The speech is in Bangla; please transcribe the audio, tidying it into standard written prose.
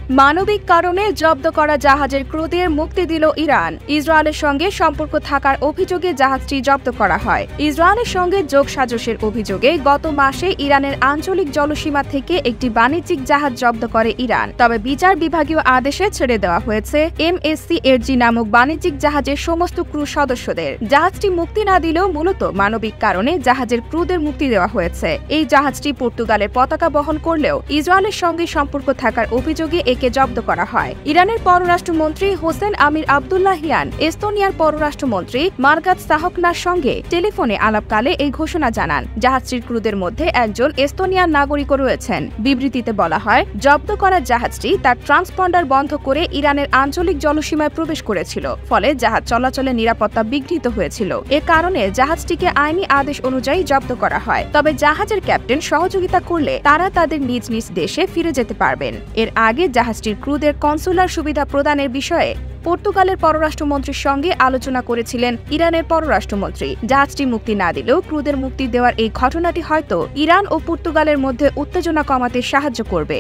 মানবিক কারণে জব্দ করা জাহাজের ক্রুদের মুক্তি দিল ইরান। ইসরায়েলের সঙ্গে সম্পর্ক থাকার অভিযোগে জাহাজটি জব্দ করা হয়। ইসরায়েলের সঙ্গে যোগসাজশের অভিযোগে গত মাসে ইরানের আঞ্চলিক জলসীমা থেকে একটি বাণিজ্যিক জাহাজ জব্দ করে ইরান। তবে বিচার বিভাগীয় আদেশে ছেড়ে দেওয়া হয়েছে MSC এরজি নামক বাণিজ্যিক জাহাজের সমস্ত ক্রু সদস্যদের। জাহাজটি মুক্তি না দিলেও মূলত মানবিক কারণে জাহাজের ক্রুদের মুক্তি দেওয়া হয়েছে। এই জাহাজটি পর্তুগালের পতাকা বহন করলেও ইসরায়েলের সঙ্গে সম্পর্ক থাকার অভিযোগে একে জব্দ করা হয়। ইরানের পররাষ্ট্রমন্ত্রী হোসেন আমির আবদুল্লাহিয়ান এস্তোনিয়ার পররাষ্ট্রমন্ত্রী মার্গাত সাহকনার সঙ্গে টেলিফোনে আলাপকালে এই ঘোষণা জানান। জাহাজটির ক্রুদের মধ্যে একজন এস্তোনিয়ার নাগরিকও রয়েছেন। বিবৃতিতে বলা হয়, জব্দ করা জাহাজটি তার ট্রান্সপন্ডার বন্ধ করে ইরানের আঞ্চলিক জলসীমায় প্রবেশ করেছিল, ফলে জাহাজ চলাচলের নিরাপত্তা বিঘ্নিত হয়েছিল। এ কারণে জাহাজটিকে আইনি আদেশ অনুযায়ী জব্দ করা হয়। তবে জাহাজের ক্যাপ্টেন সহযোগিতা করলে তারা তাদের নিজ নিজ দেশে ফিরে যেতে পারবেন। এর আগে জাহাজটির ক্রুদের কনসুলার সুবিধা প্রদানের বিষয়ে পর্তুগালের পররাষ্ট্রমন্ত্রীর সঙ্গে আলোচনা করেছিলেন ইরানের পররাষ্ট্রমন্ত্রী। জাহাজটি মুক্তি না দিলেও ক্রুদের মুক্তি দেওয়ার এই ঘটনাটি হয়তো ইরান ও পর্তুগালের মধ্যে উত্তেজনা কমাতে সাহায্য করবে।